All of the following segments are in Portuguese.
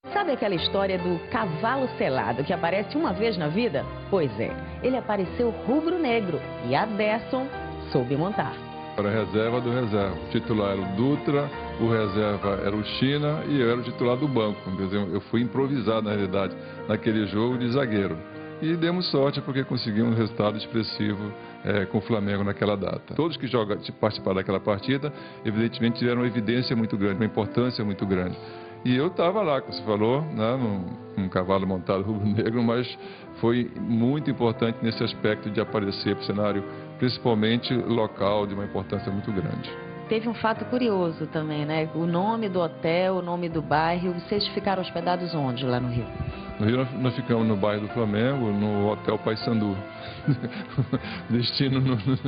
Sabe aquela história do cavalo selado que aparece uma vez na vida? Pois é, ele apareceu rubro-negro e Aderson soube montar. Era a reserva do reserva. O titular era o Dutra, o reserva era o China e eu era o titular do banco. Quer dizer, eu fui improvisado, na realidade, naquele jogo de zagueiro. E demos sorte porque conseguimos um resultado expressivo com o Flamengo naquela data. Todos que participaram daquela partida, evidentemente, tiveram uma evidência muito grande, uma importância muito grande. E eu estava lá, como você falou, né, num cavalo montado rubro-negro, mas foi muito importante nesse aspecto de aparecer para o cenário, principalmente local, de uma importância muito grande. Teve um fato curioso também, né? O nome do hotel, o nome do bairro. Vocês ficaram hospedados onde lá no Rio? No Rio nós ficamos no bairro do Flamengo, no Hotel Paysandu. Destino nos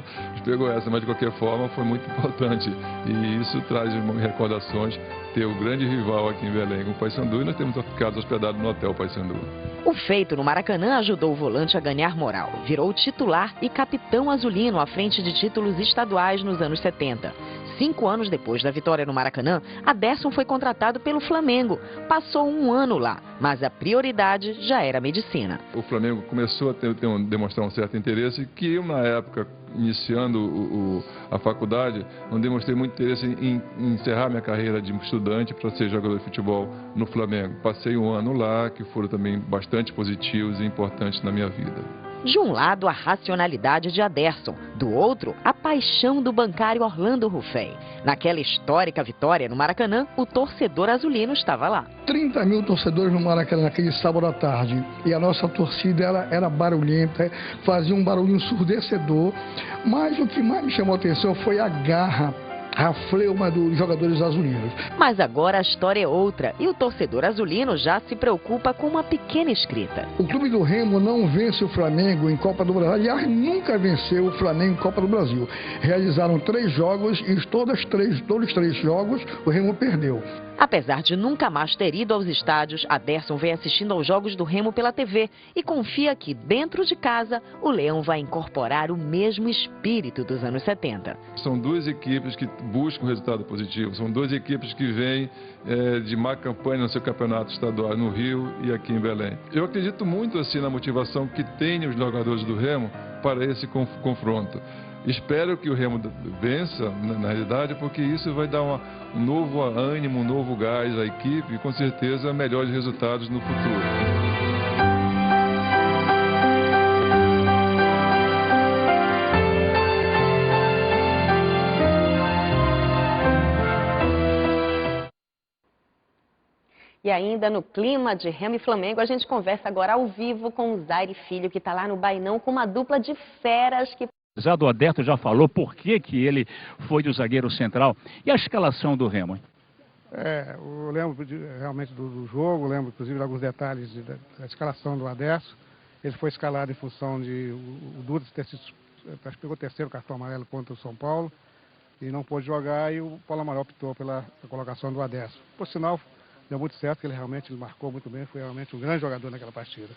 pegou essa, mas de qualquer forma foi muito importante. E isso traz recordações, ter o grande rival aqui em Belém, o Paysandu, e nós temos ficado hospedados no Hotel Paysandu. O feito no Maracanã ajudou o volante a ganhar moral. Virou titular e capitão azulino à frente de títulos estaduais nos anos 70. 5 anos depois da vitória no Maracanã, Aderson foi contratado pelo Flamengo. Passou um ano lá, mas a prioridade já era a medicina. O Flamengo começou a demonstrar um certo interesse que eu, na época, iniciando a faculdade, não demonstrei muito interesse em encerrar minha carreira de estudante para ser jogador de futebol no Flamengo. Passei um ano lá, que foram também bastante positivos e importantes na minha vida. De um lado, a racionalidade de Aderson, do outro, a paixão do bancário Orlando Ruffey. Naquela histórica vitória no Maracanã, o torcedor azulino estava lá. 30 mil torcedores no Maracanã naquele sábado à tarde. E a nossa torcida era barulhenta, fazia um barulho ensurdecedor. Mas o que mais me chamou a atenção foi a garra, a fleuma dos jogadores azulinos. Mas agora a história é outra e o torcedor azulino já se preocupa com uma pequena escrita. O clube do Remo não vence o Flamengo em Copa do Brasil. Aliás, nunca venceu o Flamengo em Copa do Brasil. Realizaram 3 jogos e todos os 3 jogos o Remo perdeu. Apesar de nunca mais ter ido aos estádios, Aderson vem assistindo aos jogos do Remo pela TV e confia que dentro de casa o Leão vai incorporar o mesmo espírito dos anos 70. São 2 equipes que buscam resultado positivo, são 2 equipes que vêm de má campanha no seu campeonato estadual no Rio e aqui em Belém. Eu acredito muito assim na motivação que tem os jogadores do Remo para esse confronto. Espero que o Remo vença, na realidade, porque isso vai dar um novo ânimo, um novo gás à equipe e, com certeza, melhores resultados no futuro. E ainda no clima de Remo e Flamengo, a gente conversa agora ao vivo com o Zaire Filho, que está lá no Bainão com uma dupla de feras que... Já do Aderson já falou por que ele foi do zagueiro central. E a escalação do Remo, hein? Eu lembro realmente do jogo, lembro inclusive de alguns detalhes da escalação do Aderson. Ele foi escalado em função de o Dutra ter sido, acho que pegou o 3º cartão amarelo contra o São Paulo e não pôde jogar, e o Paulo Amaral optou pela colocação do Aderson. Por sinal, deu muito certo, que ele realmente marcou muito bem, foi realmente um grande jogador naquela partida.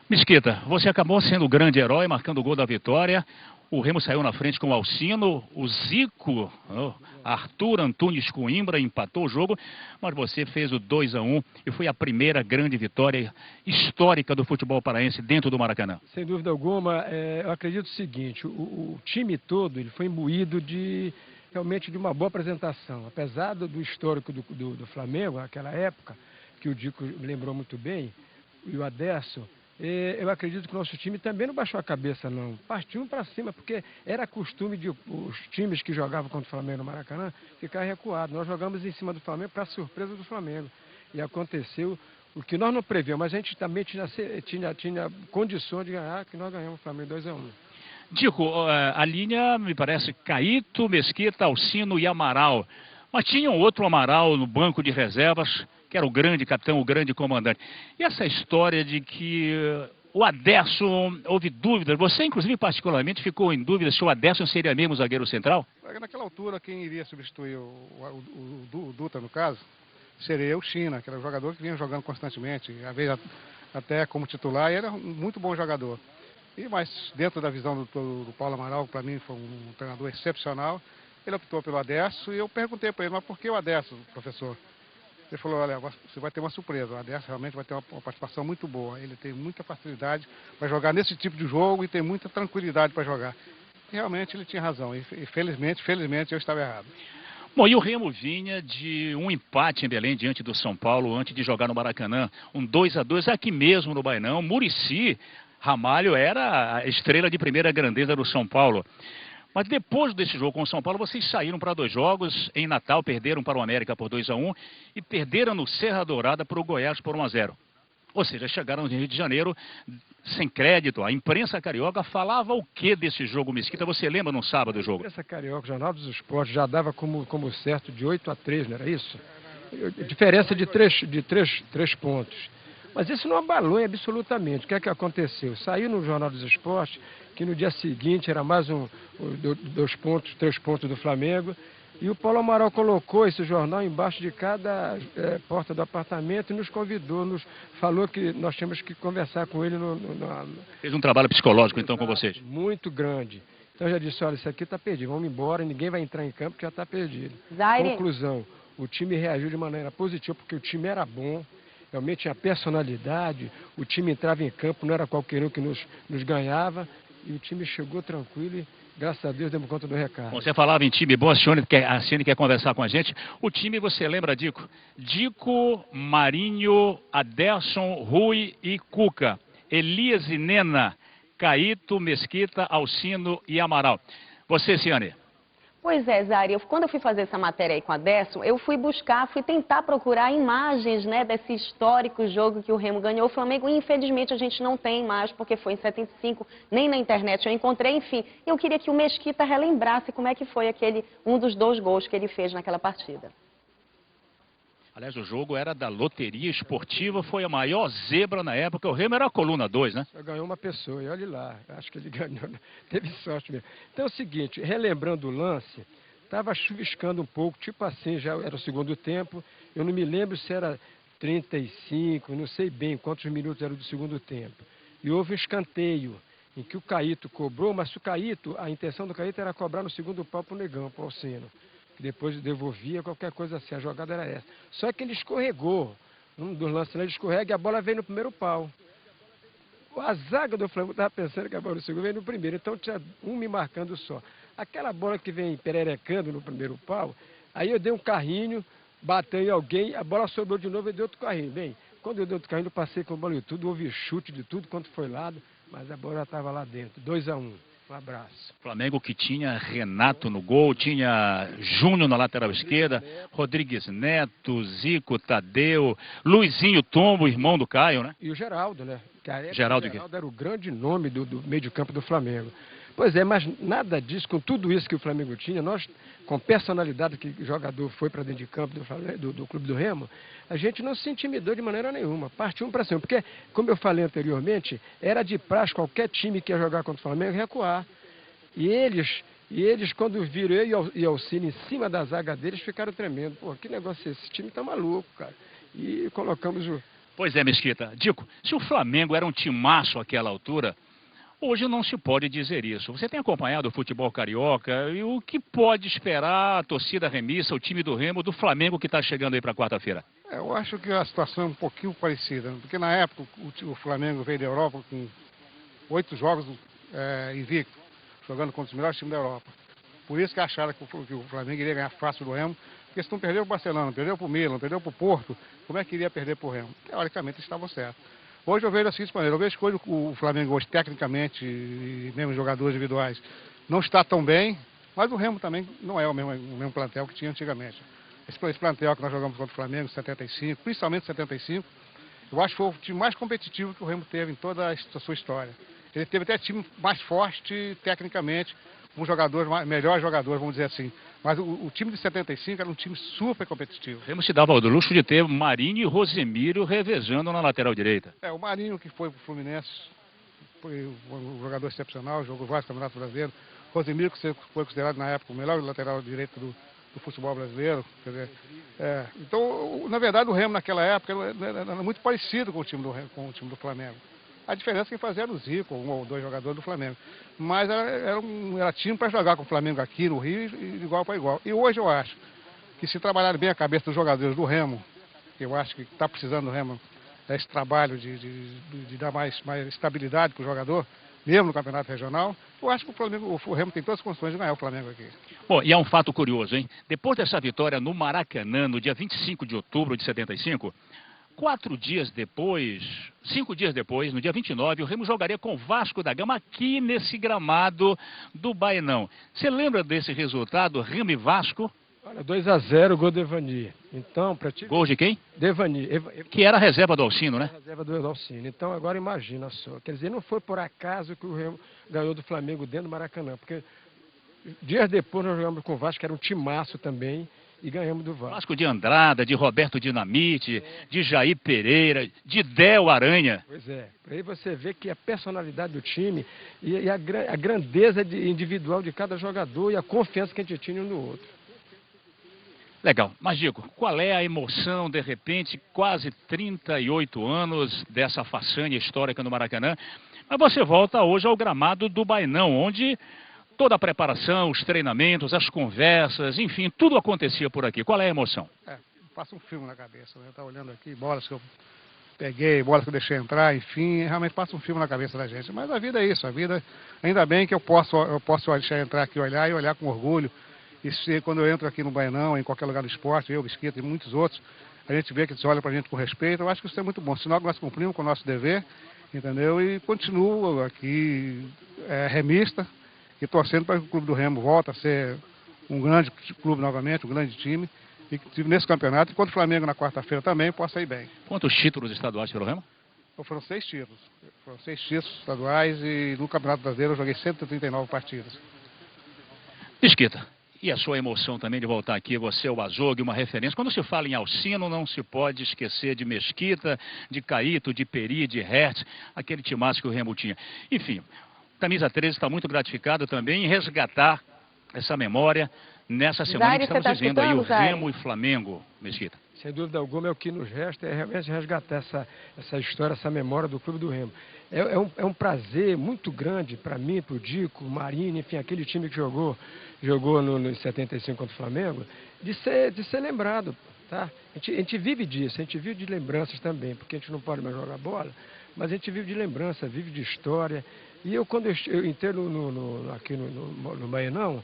Mesquita, você acabou sendo o grande herói, marcando o gol da vitória. O Remo saiu na frente com o Alcino, o Zico, Arthur Antunes Coimbra empatou o jogo, mas você fez o 2-1 e foi a primeira grande vitória histórica do futebol paraense dentro do Maracanã. Sem dúvida alguma, eu acredito o seguinte, o time todo ele foi imbuído realmente de uma boa apresentação. Apesar do histórico do Flamengo, naquela época, que o Dico lembrou muito bem, e o Aderson, eu acredito que o nosso time também não baixou a cabeça, não. Partimos para cima, porque era costume de os times que jogavam contra o Flamengo no Maracanã ficar recuados. Nós jogamos em cima do Flamengo para surpresa do Flamengo. E aconteceu o que nós não prevemos, mas a gente também tinha condições de ganhar, que nós ganhamos o Flamengo 2-1. Dico, a linha me parece Caíto, Mesquita, Alcino e Amaral. Mas tinha um outro Amaral no banco de reservas, que era o grande capitão, o grande comandante. E essa história de que o Aderson, houve dúvidas, você inclusive particularmente ficou em dúvida se o Aderson seria mesmo o zagueiro central? Naquela altura, quem iria substituir o Dutra, no caso, seria o China, que era um jogador que vinha jogando constantemente, às vezes até como titular, e era um muito bom jogador. Mas dentro da visão do Paulo Amaral, para mim foi um treinador excepcional, ele optou pelo Aderson, e eu perguntei para ele, mas por que o Aderson, professor? Ele falou, olha, você vai ter uma surpresa, o Aderson realmente vai ter uma participação muito boa. Ele tem muita facilidade para jogar nesse tipo de jogo e tem muita tranquilidade para jogar. E realmente ele tinha razão, e felizmente eu estava errado. Bom, e o Remo vinha de um empate em Belém diante do São Paulo antes de jogar no Maracanã. Um 2-2 aqui mesmo no Bainão. Muricy Ramalho era a estrela de primeira grandeza do São Paulo. Mas depois desse jogo com o São Paulo, vocês saíram para 2 jogos. Em Natal, perderam para o América por 2-1 e perderam no Serra Dourada para o Goiás por 1-0. Ou seja, chegaram no Rio de Janeiro sem crédito. A imprensa carioca falava o que desse jogo, Mesquita? Você lembra no sábado do jogo? A imprensa carioca, o Jornal dos Esportes, já dava como certo de 8-3, não era isso? Diferença de 3 pontos. Mas isso não abalou absolutamente. O que é que aconteceu? Saiu no Jornal dos Esportes que no dia seguinte era mais 3 pontos do Flamengo. E o Paulo Amaral colocou esse jornal embaixo de cada porta do apartamento e nos convidou, falou que nós tínhamos que conversar com ele. Fez um trabalho psicológico então com vocês? Muito grande. Então eu já disse, olha, isso aqui está perdido, vamos embora, ninguém vai entrar em campo porque já está perdido. Zaire. Conclusão, o time reagiu de maneira positiva porque o time era bom, realmente tinha personalidade, o time entrava em campo, não era qualquer um que nos ganhava e o time chegou tranquilo e graças a Deus demos conta do recado. Você falava em time bom, a Ciane quer conversar com a gente. O time, você lembra, Dico? Dico, Marinho, Aderson, Rui e Cuca. Elias e Nena, Caíto, Mesquita, Alcino e Amaral. Você, Ciane? Pois é, Zari, quando eu fui fazer essa matéria aí com a Aderson, eu fui tentar procurar imagens, né, desse histórico jogo que o Remo ganhou o Flamengo. E, infelizmente, a gente não tem mais, porque foi em 75, nem na internet eu encontrei, enfim. Eu queria que o Mesquita relembrasse como é que foi um dos 2 gols que ele fez naquela partida. Aliás, o jogo era da loteria esportiva, foi a maior zebra na época. O Remo era a coluna 2, né? Só ganhou uma pessoa, e olha lá, acho que ele ganhou, teve sorte mesmo. Então é o seguinte, relembrando o lance, estava chuviscando um pouco, tipo assim, já era o segundo tempo, eu não me lembro se era 35, não sei bem quantos minutos era do segundo tempo. E houve um escanteio, em que o Caíto cobrou, mas a intenção do Caíto era cobrar no segundo pau para o Negão, para o Alcino. Depois devolvia, qualquer coisa assim, a jogada era essa. Só que ele escorregou, um dos lances ele escorrega e a bola veio no primeiro pau. A zaga do Flamengo estava pensando que a bola do segundo veio no primeiro, então tinha um me marcando só. Aquela bola que vem pererecando no primeiro pau, aí eu dei um carrinho, bateu em alguém, a bola sobrou de novo e dei outro carrinho. Bem, quando eu dei outro carrinho, eu passei com a bola e tudo, houve chute de tudo quanto foi lado, mas a bola estava lá dentro, 2-1. Um abraço. Flamengo que tinha Renato no gol, tinha Júnior na lateral esquerda, Rodrigues Neto, Zico, Tadeu, Luizinho Tombo, irmão do Caio, né? E o Geraldo, né? Geraldo era o grande nome do meio de campo do Flamengo. Pois é, mas nada disso, com tudo isso que o Flamengo tinha, nós, com personalidade que o jogador foi para dentro de campo do Clube do Remo, a gente não se intimidou de maneira nenhuma, partiu para cima, porque, como eu falei anteriormente, era de praxe qualquer time que ia jogar contra o Flamengo recuar. E eles quando viram eu e Alcine em cima da zaga deles, ficaram tremendo. Pô, que negócio é esse? Esse time tá maluco, cara. E colocamos o... Pois é, Mesquita. Dico, se o Flamengo era um timaço àquela altura, hoje não se pode dizer isso. Você tem acompanhado o futebol carioca e o que pode esperar a torcida remissa, o time do Remo, do Flamengo que está chegando aí para quarta-feira? Eu acho que a situação é um pouquinho parecida, porque na época o Flamengo veio da Europa com 8 jogos invicto, jogando contra os melhores times da Europa. Por isso que acharam que o Flamengo iria ganhar fácil do Remo, porque se não perdeu para o Barcelona, perdeu para o Milan, perdeu para o Porto, como é que iria perder para o Remo? Teoricamente estavam certos. Hoje eu vejo da seguinte maneira, eu vejo que hoje o Flamengo hoje, tecnicamente, e mesmo jogadores individuais, não está tão bem, mas o Remo também não é o mesmo plantel que tinha antigamente. Esse plantel que nós jogamos contra o Flamengo, 75, principalmente 75, eu acho que foi o time mais competitivo que o Remo teve em toda a sua história. Ele teve até time mais forte, tecnicamente, com melhores jogadores, vamos dizer assim. Mas o time de 75 era um time super competitivo. O Remo se dava o luxo de ter Marinho e Rosemiro revezando na lateral direita. O Marinho que foi para o Fluminense, foi um jogador excepcional, jogou vários campeonatos brasileiros. Rosemiro que foi considerado na época o melhor lateral direito do futebol brasileiro. Quer dizer, então, na verdade, o Remo naquela época era muito parecido com o time do Flamengo. A diferença é que fazia era o Zico, 1 ou 2 jogadores do Flamengo. Mas era time para jogar com o Flamengo aqui no Rio, de igual para igual. E hoje eu acho que se trabalharem bem a cabeça dos jogadores do Remo, que eu acho que está precisando do Remo esse trabalho de dar mais estabilidade para o jogador, mesmo no campeonato regional. Eu acho que o Remo tem todas as condições de ganhar o Flamengo aqui. Bom, e é um fato curioso, hein? Depois dessa vitória no Maracanã, no dia 25 de outubro de 75, 5 dias depois, no dia 29, o Remo jogaria com o Vasco da Gama aqui nesse gramado do Baenão. Você lembra desse resultado, Remo e Vasco? Olha, 2-0, gol do Evani. Então, para ti... Gol de quem? Devani. Que era a reserva do Alcino, né? Reserva do Alcino. Então, agora imagina só. Quer dizer, não foi por acaso que o Remo ganhou do Flamengo dentro do Maracanã, porque dias depois nós jogamos com o Vasco, que era um timaço também, e ganhamos do Vasco. Vasco de Andrada, de Roberto Dinamite, de Jair Pereira, de Del Aranha. Pois é. Aí você vê que a personalidade do time e a grandeza individual de cada jogador e a confiança que a gente tinha um no outro. Legal. Mas, Dico, qual é a emoção, de repente, quase 38 anos dessa façanha histórica no Maracanã? Mas você volta hoje ao gramado do Baenão, onde toda a preparação, os treinamentos, as conversas, enfim, tudo acontecia por aqui. Qual é a emoção? Passa um filme na cabeça, né? Eu estava olhando aqui, bolas que eu peguei, bolas que eu deixei entrar, enfim, realmente passa um filme na cabeça da gente. Mas a vida é isso, a vida, ainda bem que eu posso deixar entrar aqui e olhar com orgulho. E quando eu entro aqui no Baenão, em qualquer lugar do esporte, eu, Mesquita e muitos outros, a gente vê que eles olham para a gente com respeito. Eu acho que isso é muito bom. Sinal que nós cumprimos com o nosso dever, entendeu? E continuo aqui remista e torcendo para que o Clube do Remo volte a ser um grande clube novamente, um grande time. E que nesse campeonato, enquanto o Flamengo na quarta-feira também possa ir bem. Quantos títulos estaduais pelo Remo? Foram 6 títulos. Foram 6 títulos estaduais e no Campeonato Brasileiro eu joguei 139 partidas. Mesquita. E a sua emoção também de voltar aqui, você é o Azougue, uma referência. Quando se fala em Alcino, não se pode esquecer de Mesquita, de Caíto, de Peri, de Hertz, aquele timaço que o Remo tinha. Enfim, Camisa 13 está muito gratificado também em resgatar essa memória nessa semana que estamos vivendo aí, o Remo e Flamengo, Mesquita. Sem dúvida alguma, é o que nos resta, é realmente resgatar essa história, essa memória do Clube do Remo. É um prazer muito grande para mim, para o Dico, o Marinho, enfim, aquele time que jogou no 75 contra o Flamengo, de ser lembrado, tá? A gente vive disso, a gente vive de lembranças também, porque a gente não pode mais jogar bola, mas a gente vive de lembrança, vive de história. E quando eu entrei aqui no Baenão,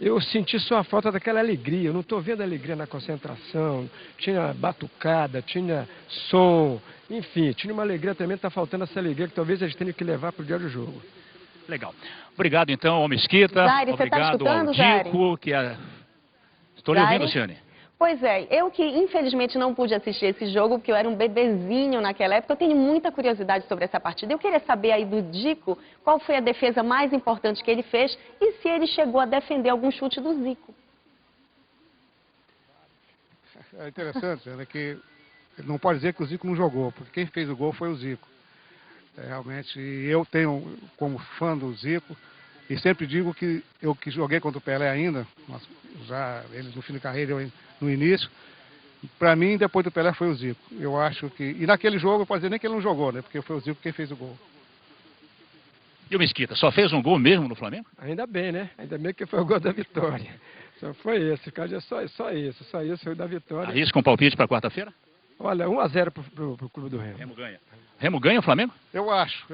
eu senti só a falta daquela alegria. Eu não estou vendo alegria na concentração. Tinha batucada, tinha som, enfim, tinha uma alegria também. Está faltando essa alegria que talvez a gente tenha que levar para o dia do jogo. Legal. Obrigado então ao Mesquita. Zari, obrigado tá ao Dico, que é... Estou lhe ouvindo, Ciane. Pois é, eu que infelizmente não pude assistir esse jogo, porque eu era um bebezinho naquela época, eu tenho muita curiosidade sobre essa partida. Eu queria saber aí do Dico, qual foi a defesa mais importante que ele fez e se ele chegou a defender algum chute do Zico. É interessante, né, que não pode dizer que o Zico não jogou, porque quem fez o gol foi o Zico. Realmente, eu tenho como fã do Zico, e sempre digo que eu que joguei contra o Pelé ainda, já ele no fim de carreira, eu no início, para mim, depois do Pelé, foi o Zico. Eu acho que... E naquele jogo, eu posso dizer nem que ele não jogou, né? Porque foi o Zico quem fez o gol. E o Mesquita, só fez um gol mesmo no Flamengo? Ainda bem, né? Ainda bem que foi o gol da vitória. Só foi esse, cara, é só esse foi o da vitória. Arrisca um palpite para quarta-feira? Olha, 1-0 pro Clube do Remo. Remo ganha. Remo ganha o Flamengo? Eu acho.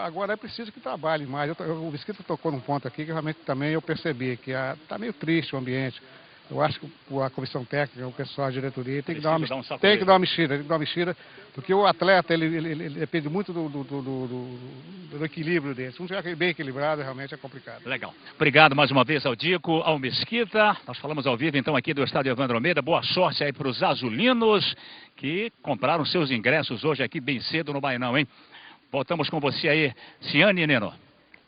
Agora é preciso que trabalhe mais. O Mesquita tocou num ponto aqui que realmente também eu percebi que está meio triste o ambiente. Eu acho que a comissão técnica, o pessoal, a diretoria, tem que dar uma mexida, porque o atleta, ele depende muito do equilíbrio dele. Se não estiver bem equilibrado, realmente é complicado. Legal. Obrigado mais uma vez ao Dico, ao Mesquita. Nós falamos ao vivo, então, aqui do estádio Evandro Almeida. Boa sorte aí para os azulinos que compraram seus ingressos hoje aqui bem cedo no Baenão, hein? Voltamos com você aí, Ciane e Neno.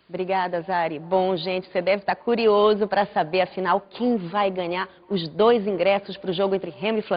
Obrigada, Zari. Bom, gente, você deve estar curioso para saber, afinal, quem vai ganhar os 2 ingressos para o jogo entre Remo e Flamengo.